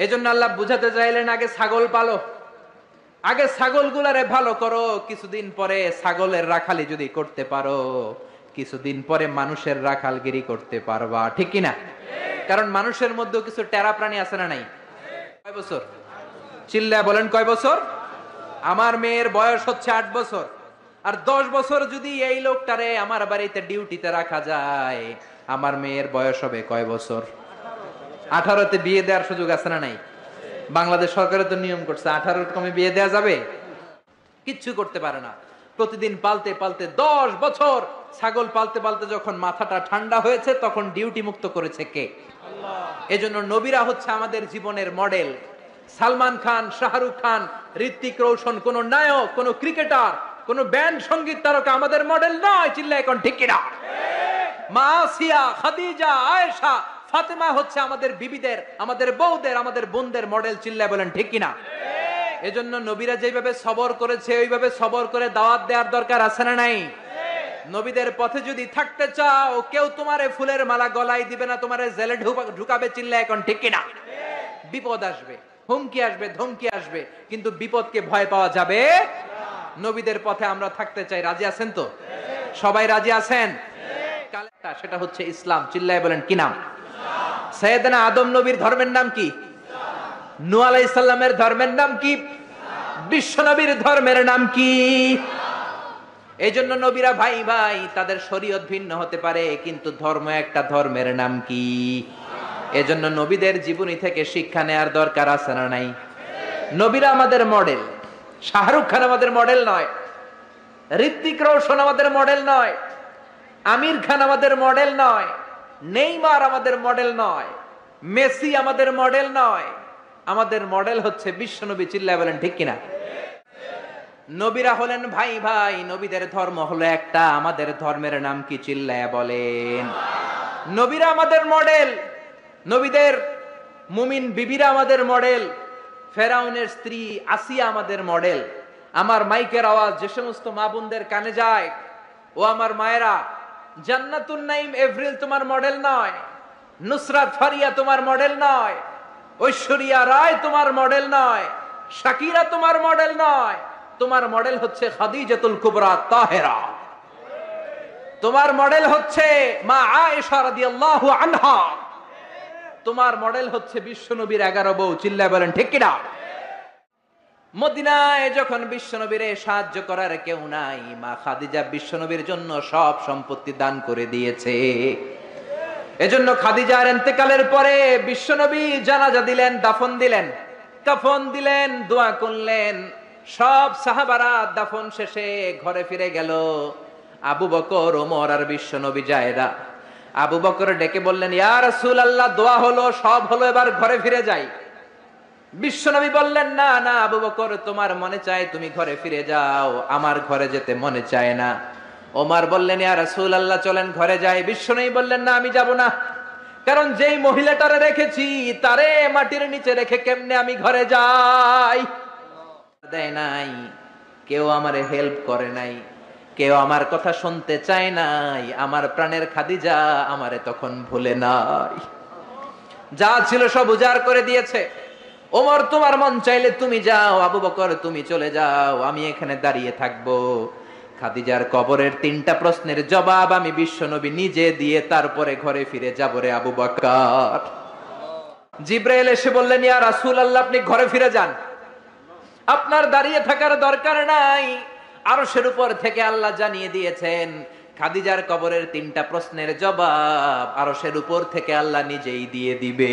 S1: এজন্য আল্লাহ বুঝাতে চাইলেন আগে ছাগল পালো, আগে ছাগলগুলারে ভালো করো, কিছুদিন পরে ছাগলের রাখালি যদি করতে পারো, কিছুদিন পরে মানুষের রাখালগিরি করতে পারবা। ঠিক কিনা? কারণ মানুষের মধ্যেও কিছু টেরা প্রাণী আছে না নাই? কয় বছর? চিল্লায় বলেন কয় বছর? আমার মেয়ের বয়স হচ্ছে 8 বছর, আর 10 বছর যদি এই লোকটারে আমার বাড়িতে ডিউটিতে রাখা যায়, আমার মেয়ের বয়স হবে কয় বছর? 18তে বিয়ে দেওয়ার সুযোগ আছে না নাই? বাংলাদেশ সরকারের তো নিয়ম করছে 18 কমে বিয়ে দেওয়া যাবে? কিচ্ছু করতে পারে না। প্রতিদিন পালতে পালতে 10 বছর ছাগল পালতে পালতে যখন মাথাটা ঠান্ডা হয়েছে, তখন ডিউটি মুক্ত করেছে কে? আল্লাহ। এজন্য নবীরা হচ্ছে আমাদের জীবনের মডেল। সালমান খান, শাহরুখ খান, ঋত্বিক রোশন কোন নায়ক, কোন ক্রিকেটার, কোন ব্যান্ড সঙ্গীত তারকা আমাদের মডেল নয়। চিল্লায় এখন ঠিক কিনা? মা আসিয়া, খাদিজা, আয়েশা, ফাতেমা হচ্ছে আমাদের বিবিদের, আমাদের বউদের, আমাদের বোনদের মডেল। চিল্লায় বলেন ঠিক কিনা? এজন্য নবীরা যেভাবে সবর করেছে ওইভাবে সবর করে দাওয়াত দেওয়ার দরকার আছে না নাই? নবীদের পথে যদি থাকতে চাও, কেউ তোমারে ফুলের মালা গলায় দিবে না, তোমারে জেলে ঢুকাবে। চিল্লায় এখন ঠিক কিনা? বিপদ আসবে, হুমকি আসবে, ধমকি আসবে, কিন্তু বিপদকে ভয় পাওয়া যাবে না। নবীদের পথে আমরা থাকতে চাই। রাজি আছেন তো? সবাই রাজি আছেন? সেটা হচ্ছে ইসলাম। চিল্লায় বলেন কি নাম? সাইয়েদনা আদম নবীর ধর্মের নাম কি? নূহ আলাইহিস সালামের ধর্মের নাম কি? বিশ্ব নবীর ধর্মের নাম কি? এই জন্য নবীরা ভাই ভাই, তাদের শরীয়ত ভিন্ন হতে পারে, কিন্তু ধর্ম একটা। ধর্মের নাম কি? এজন্য নবীদের জীবনী থেকে শিক্ষা নেয়ার দরকার আছে না নাই? নবীরা আমাদের মডেল। শাহরুখ খান আমাদের মডেল নয়, ঋত্বিক রোশন আমাদের মডেল নয়, আমির খান আমাদের মডেল নয়, নেইমার আমাদের মডেল নয়, মেসি আমাদের মডেল নয়। আমাদের মডেল হচ্ছে বিশ্বনবী। চিল্লায় বলেন ঠিক কিনা? নবীরা হলেন ভাই ভাই, নবীদের ধর্ম হলো একটা। আমাদের ধর্মের নাম কি? চিল্লায় বলেন। নবীরা আমাদের মডেল, নবীদের মুমিন বিবিরা আমাদের মডেল, ফেরাউনের স্ত্রী আসিয়া আমাদের মডেল। আমার মাইকের আওয়াজ যে সমস্ত মা বোনদের কানে যায়, ও আমার মায়েরা, জান্নাতুন নাইম এভরিল তোমার মডেল নয়, নুসরাত ফারিয়া তোমার মডেল নয়, ঐশ্বরিয়া রায় তোমার মডেল নয়, শাকিরা তোমার মডেল নয়। তোমার মডেল হচ্ছে খাদিজাতুল কুবরা তাহেরা। তোমার মডেল হচ্ছে মা আয়েশা রাদিয়াল্লাহু আনহা, তোমার মডেল হচ্ছে বিশ্বনবীর 11 বউ। চিল্লায় বলেন ঠিক কিনা? মদিনায় যখন বিশ্বনবীরে সাহায্য করার কেউ নাই, মা খাদিজা বিশ্বনবীর জন্য সব সম্পত্তি দান করে দিয়েছে। এজন্য খাদিজার ইন্তেকালের পরে বিশ্বনবী জানাজা দিলেন, দাফন দিলেন, কাফন দিলেন, দোয়া করলেন। সব সাহাবারা দাফন শেষে ঘরে ফিরে গেল। আবু বকর, ওমর আর বিশ্বনবী যায় না। আবু বকর ডেকে বললেন, ইয়া রাসূলুল্লাহ, দোয়া হলো, সব হলো, এবার ঘরে ফিরে যাই। বিশ্বনবী বললেন, না না আবু বকর, তোমার মনে চায় তুমি ঘরে ফিরে যাও, আমার ঘরে যেতে মনে চায় না। ওমর বললেন, ইয়া রাসূলুল্লাহ, চলেন ঘরে যাই। বিশ্বনবী বললেন, না আমি যাব না, কারণ যেই মহিলাটারে রেখেছি তারে মাটির নিচে রেখে কেমনে আমি ঘরে যাই। দেয় নাই, কেউ আমারে হেল্প করে নাই, কেউ আমার কথা শুনতে চায় নাই। আমার প্রাণের খাদিজা আমারে তখন ভুলে নাই, যা ছিল সব উজাড় করে দিয়েছে। ওমর, তোমার মন চাইলে তুমি যাও, আবু বকর তুমি চলে যাও, আমি এখানে দাঁড়িয়ে থাকবো। খাদিজার কবরের 3টা প্রশ্নের জবাব আমি বিশ্বনবী নিজে দিয়ে তারপরে ঘরে ফিরে যাব রে আবু বকর। জিব্রাইল এসে বললেন, ইয়া রাসূলুল্লাহ, আপনি ঘরে ফিরে যান, আপনার দাঁড়িয়ে থাকার দরকার নাই। আরশের উপর থেকে আল্লাহ জানিয়ে দিয়েছেন খাদিজার কবরের 3টা প্রশ্নের জবাব আরশের উপর থেকে আল্লাহ নিজেই দিয়ে দিবে।